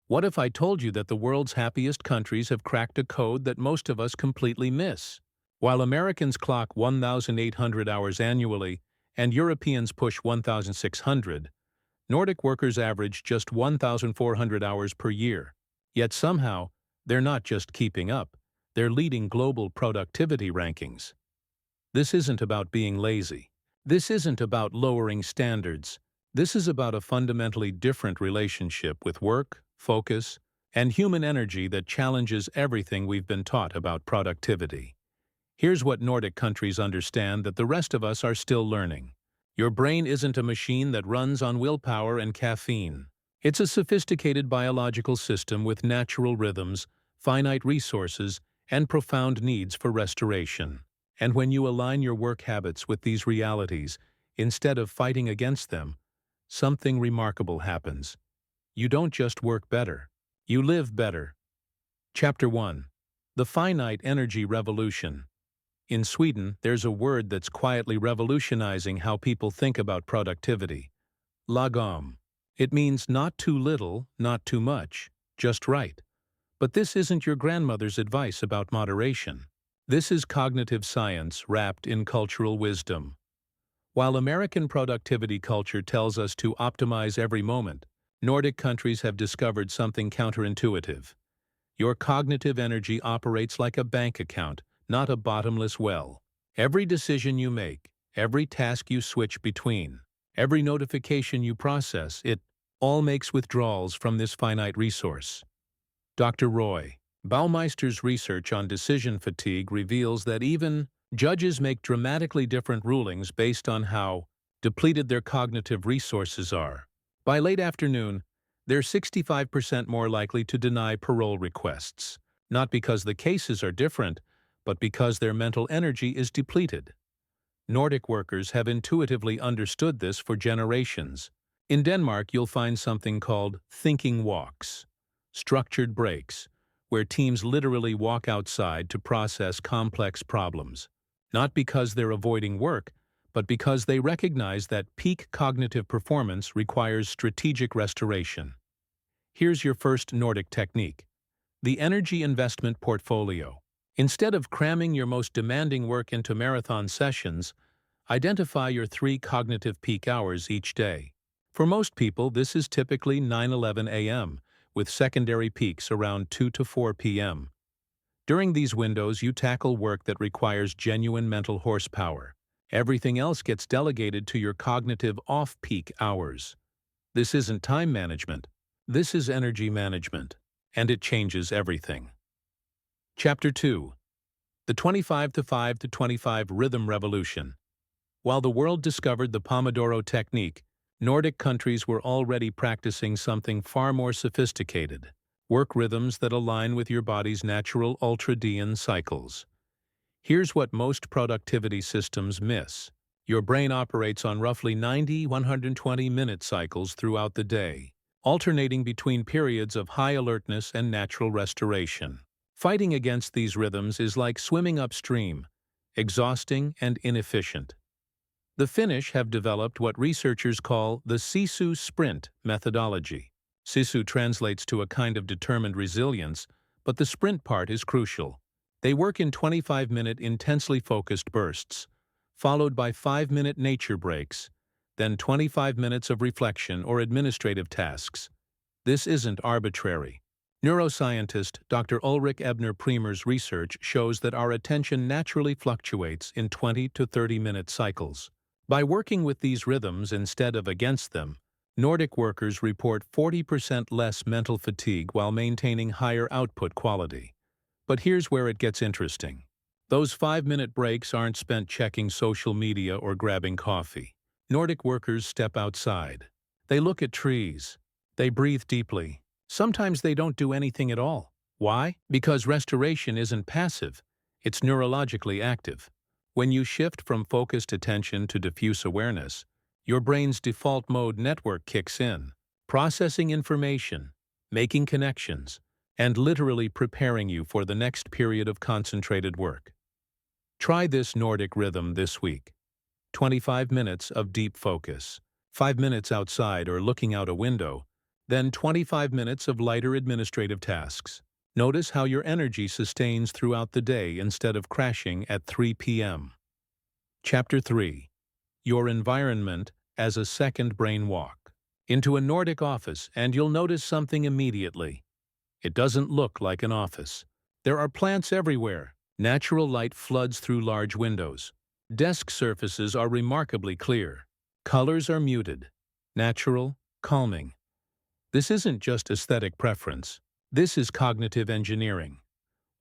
What if I told you that the world's happiest countries have cracked a code that most of us completely miss? While Americans clock 1,800 hours annually and Europeans push 1,600, Nordic workers average just 1,400 hours per year. Yet somehow, they're not just keeping up, they're leading global productivity rankings. This isn't about being lazy. This isn't about lowering standards. This is about a fundamentally different relationship with work, focus, and human energy that challenges everything we've been taught about productivity. Here's what Nordic countries understand that the rest of us are still learning. Your brain isn't a machine that runs on willpower and caffeine. It's a sophisticated biological system with natural rhythms, finite resources, and profound needs for restoration. And when you align your work habits with these realities, instead of fighting against them, something remarkable happens. You don't just work better, you live better. Chapter 1. The Finite Energy Revolution. In Sweden, there's a word that's quietly revolutionizing how people think about productivity. Lagom. It means not too little, not too much, just right. But this isn't your grandmother's advice about moderation. This is cognitive science wrapped in cultural wisdom. While American productivity culture tells us to optimize every moment, Nordic countries have discovered something counterintuitive. Your cognitive energy operates like a bank account, not a bottomless well. Every decision you make, every task you switch between, every notification you process, it all makes withdrawals from this finite resource. Dr. Roy Baumeister's research on decision fatigue reveals that even judges make dramatically different rulings based on how depleted their cognitive resources are. By late afternoon, they're 65% more likely to deny parole requests, not because the cases are different, but because their mental energy is depleted. Nordic workers have intuitively understood this for generations. In Denmark, you'll find something called thinking walks, structured breaks, where teams literally walk outside to process complex problems, not because they're avoiding work, but because they recognize that peak cognitive performance requires strategic restoration. Here's your first Nordic technique: the energy investment portfolio. Instead of cramming your most demanding work into marathon sessions, identify your 3 cognitive peak hours each day. For most people, this is typically 9-11 a.m., with secondary peaks around 2 to 4 p.m. During these windows, you tackle work that requires genuine mental horsepower. Everything else gets delegated to your cognitive off-peak hours. This isn't time management. This is energy management, and it changes everything. Chapter 2. The 25 to 5 to 25 Rhythm Revolution. While the world discovered the Pomodoro technique, Nordic countries were already practicing something far more sophisticated: work rhythms that align with your body's natural ultradian cycles. Here's what most productivity systems miss. Your brain operates on roughly 90-120-minute cycles throughout the day, alternating between periods of high alertness and natural restoration. Fighting against these rhythms is like swimming upstream, exhausting and inefficient. The Finnish have developed what researchers call the Sisu sprint methodology. Sisu translates to a kind of determined resilience, but the sprint part is crucial. They work in 25-minute intensely focused bursts, followed by 5-minute nature breaks, then 25 minutes of reflection or administrative tasks. This isn't arbitrary. Neuroscientist Dr. Ulrich Ebner-Priemer's research shows that our attention naturally fluctuates in 20 to 30-minute cycles. By working with these rhythms instead of against them, Nordic workers report 40% less mental fatigue while maintaining higher output quality. But here's where it gets interesting. Those 5-minute breaks aren't spent checking social media or grabbing coffee. Nordic workers step outside. They look at trees. They breathe deeply. Sometimes they don't do anything at all. Why? Because restoration isn't passive. It's neurologically active. When you shift from focused attention to diffuse awareness, your brain's default mode network kicks in, processing information, making connections, and literally preparing you for the next period of concentrated work. Try this Nordic rhythm this week. 25 minutes of deep focus, 5 minutes outside or looking out a window, Then 25 minutes of lighter administrative tasks. Notice how your energy sustains throughout the day instead of crashing at 3 p.m. Chapter 3. Your Environment as a Second Brain Walk. Into a Nordic office and you'll notice something immediately. It doesn't look like an office. There are plants everywhere. Natural light floods through large windows. Desk surfaces are remarkably clear. Colors are muted. Natural, calming. This isn't just aesthetic preference. This is cognitive engineering.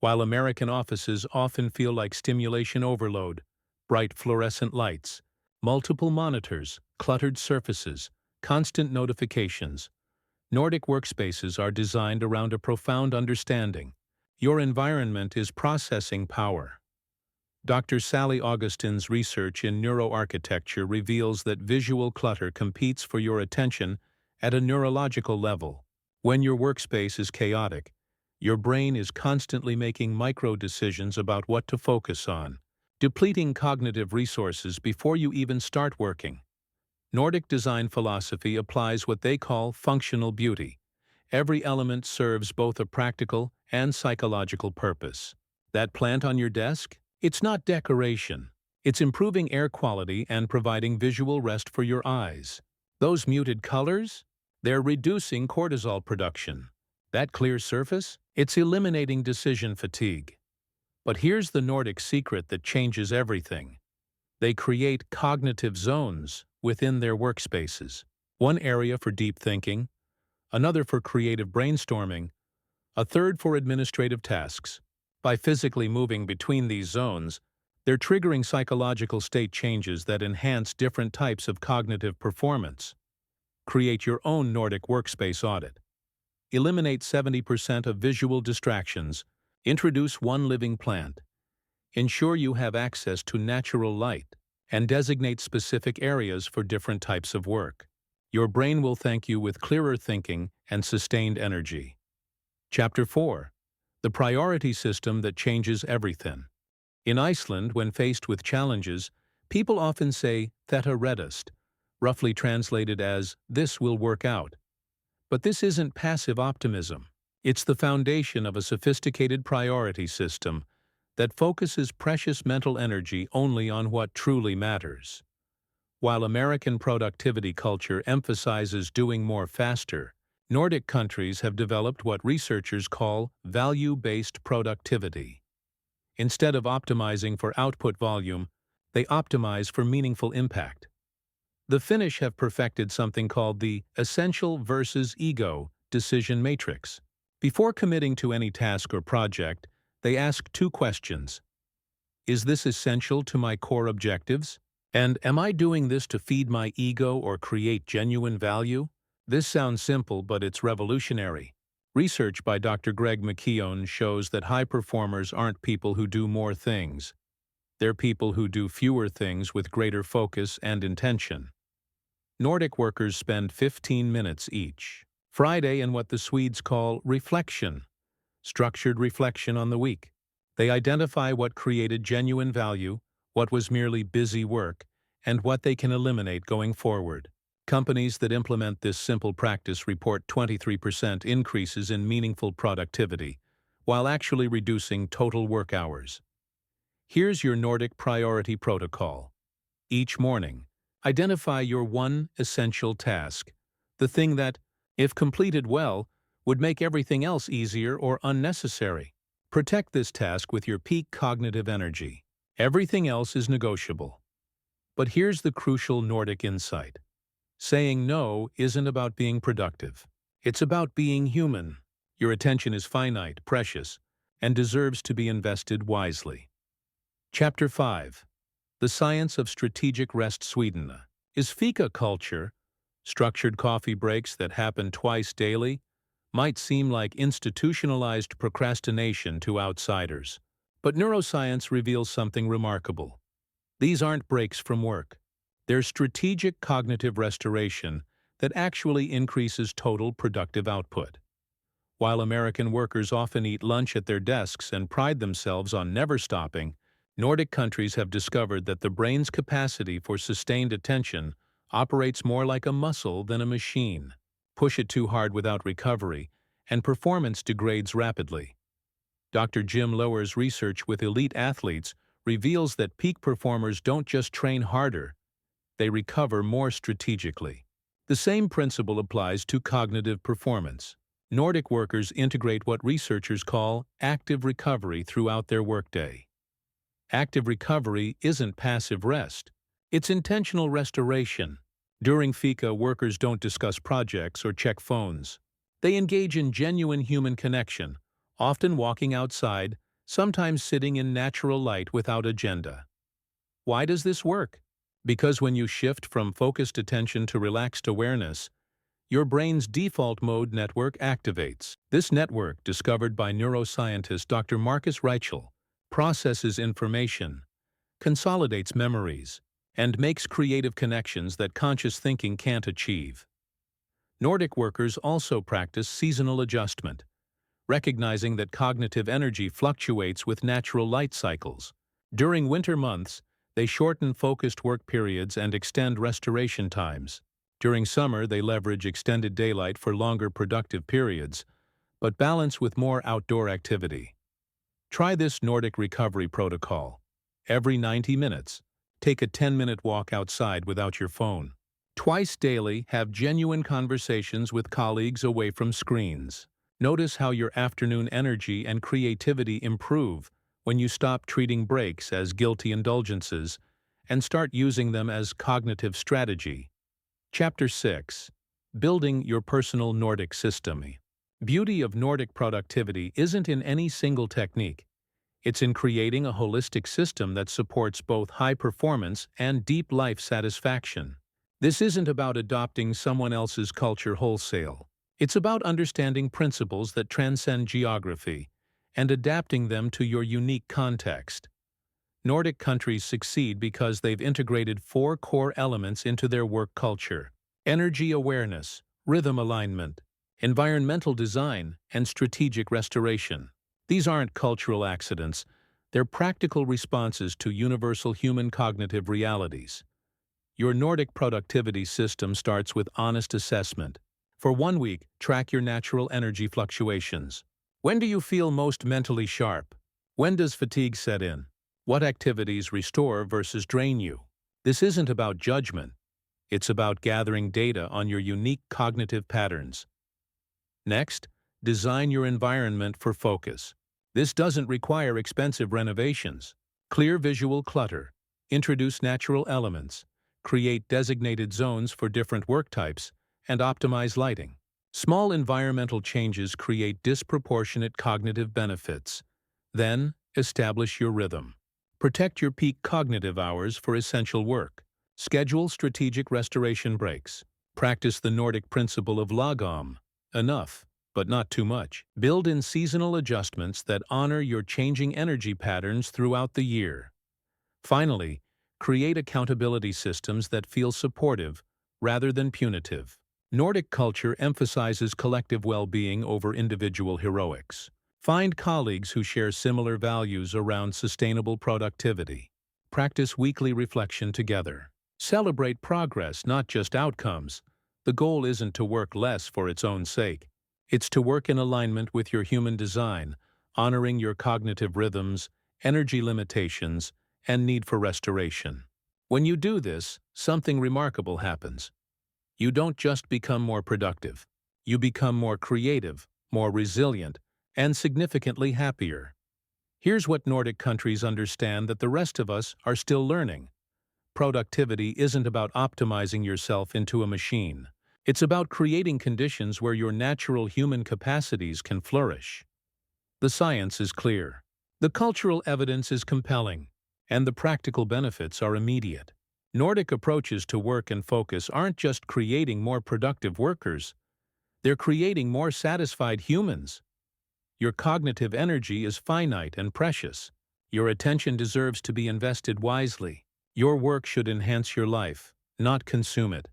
While American offices often feel like stimulation overload, bright fluorescent lights, multiple monitors, cluttered surfaces, constant notifications, Nordic workspaces are designed around a profound understanding. Your environment is processing power. Dr. Sally Augustin's research in neuroarchitecture reveals that visual clutter competes for your attention at a neurological level. When your workspace is chaotic, your brain is constantly making micro-decisions about what to focus on, depleting cognitive resources before you even start working. Nordic design philosophy applies what they call functional beauty. Every element serves both a practical and psychological purpose. That plant on your desk? It's not decoration. It's improving air quality and providing visual rest for your eyes. Those muted colors? They're reducing cortisol production. That clear surface? It's eliminating decision fatigue. But here's the Nordic secret that changes everything. They create cognitive zones within their workspaces. One area for deep thinking, another for creative brainstorming, a third for administrative tasks. By physically moving between these zones, they're triggering psychological state changes that enhance different types of cognitive performance. Create your own Nordic workspace audit. Eliminate 70% of visual distractions. Introduce one living plant. Ensure you have access to natural light, and designate specific areas for different types of work. Your brain will thank you with clearer thinking and sustained energy. Chapter 4. The Priority System That Changes Everything. In Iceland, when faced with challenges, people often say "Þetta reddast," roughly translated as "this will work out." But this isn't passive optimism. It's the foundation of a sophisticated priority system that focuses precious mental energy only on what truly matters. While American productivity culture emphasizes doing more faster, Nordic countries have developed what researchers call value-based productivity. Instead of optimizing for output volume, they optimize for meaningful impact. The Finnish have perfected something called the essential versus ego decision matrix. Before committing to any task or project, they ask two questions. Is this essential to my core objectives? And am I doing this to feed my ego or create genuine value? This sounds simple, but it's revolutionary. Research by Dr. Greg McKeown shows that high performers aren't people who do more things. They're people who do fewer things with greater focus and intention. Nordic workers spend 15 minutes each Friday in what the Swedes call reflection, structured reflection on the week. They identify what created genuine value, what was merely busy work, and what they can eliminate going forward. Companies that implement this simple practice report 23% increases in meaningful productivity, while actually reducing total work hours. Here's your Nordic priority protocol. Each morning, identify your one essential task, the thing that, if completed well, would make everything else easier or unnecessary. Protect this task with your peak cognitive energy. Everything else is negotiable. But here's the crucial Nordic insight. Saying no isn't about being productive. It's about being human. Your attention is finite, precious, and deserves to be invested wisely. Chapter 5. The Science of Strategic Rest. Sweden. Is fika culture, structured coffee breaks that happen twice daily, might seem like institutionalized procrastination to outsiders. But neuroscience reveals something remarkable. These aren't breaks from work. They're strategic cognitive restoration that actually increases total productive output. While American workers often eat lunch at their desks and pride themselves on never stopping, Nordic countries have discovered that the brain's capacity for sustained attention operates more like a muscle than a machine. push it too hard without recovery, and performance degrades rapidly. Dr. Jim Lower's research with elite athletes reveals that peak performers don't just train harder, they recover more strategically. The same principle applies to cognitive performance. Nordic workers integrate what researchers call active recovery throughout their workday. Active recovery isn't passive rest. It's intentional restoration. During fika, workers don't discuss projects or check phones. They engage in genuine human connection, often walking outside, sometimes sitting in natural light without agenda. Why does this work? Because when you shift from focused attention to relaxed awareness, your brain's default mode network activates. This network, discovered by neuroscientist Dr. Marcus Reichel, processes information, consolidates memories, and makes creative connections that conscious thinking can't achieve. Nordic workers also practice seasonal adjustment, recognizing that cognitive energy fluctuates with natural light cycles. During winter months, they shorten focused work periods and extend restoration times. During summer, they leverage extended daylight for longer productive periods, but balance with more outdoor activity. Try this Nordic recovery protocol. Every 90 minutes, take a 10-minute walk outside without your phone. Twice daily, have genuine conversations with colleagues away from screens. Notice how your afternoon energy and creativity improve when you stop treating breaks as guilty indulgences and start using them as cognitive strategy. Chapter 6. Building your personal Nordic system. Beauty of Nordic productivity isn't in any single technique. It's in creating a holistic system that supports both high performance and deep life satisfaction. This isn't about adopting someone else's culture wholesale. It's about understanding principles that transcend geography and adapting them to your unique context. Nordic countries succeed because they've integrated 4 core elements into their work culture: energy awareness, rhythm alignment, environmental design, and strategic restoration. These aren't cultural accidents, they're practical responses to universal human cognitive realities. Your Nordic productivity system starts with honest assessment. For 1 week, track your natural energy fluctuations. When do you feel most mentally sharp? When does fatigue set in? What activities restore versus drain you? This isn't about judgment. It's about gathering data on your unique cognitive patterns. Next, design your environment for focus. This doesn't require expensive renovations. Clear visual clutter. Introduce natural elements. Create designated zones for different work types, and optimize lighting. Small environmental changes create disproportionate cognitive benefits. Then, establish your rhythm. Protect your peak cognitive hours for essential work. Schedule strategic restoration breaks. Practice the Nordic principle of lagom, enough, but not too much. Build in seasonal adjustments that honor your changing energy patterns throughout the year. Finally, create accountability systems that feel supportive rather than punitive. Nordic culture emphasizes collective well-being over individual heroics. Find colleagues who share similar values around sustainable productivity. Practice weekly reflection together. Celebrate progress, not just outcomes. The goal isn't to work less for its own sake. It's to work in alignment with your human design, honoring your cognitive rhythms, energy limitations, and need for restoration. When you do this, something remarkable happens. You don't just become more productive. You become more creative, more resilient, and significantly happier. Here's what Nordic countries understand that the rest of us are still learning. Productivity isn't about optimizing yourself into a machine. It's about creating conditions where your natural human capacities can flourish. The science is clear. The cultural evidence is compelling, and the practical benefits are immediate. Nordic approaches to work and focus aren't just creating more productive workers, they're creating more satisfied humans. Your cognitive energy is finite and precious. Your attention deserves to be invested wisely. Your work should enhance your life, not consume it.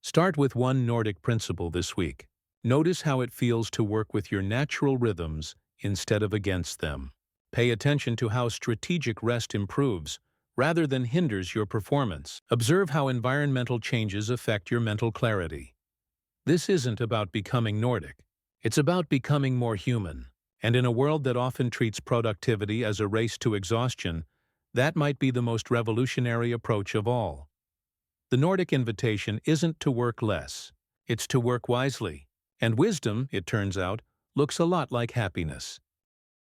Start with one Nordic principle this week. Notice how it feels to work with your natural rhythms instead of against them. Pay attention to how strategic rest improves, rather than hinders your performance. Observe how environmental changes affect your mental clarity. This isn't about becoming Nordic. It's about becoming more human. And in a world that often treats productivity as a race to exhaustion, that might be the most revolutionary approach of all. The Nordic invitation isn't to work less. It's to work wisely. And wisdom, it turns out, looks a lot like happiness.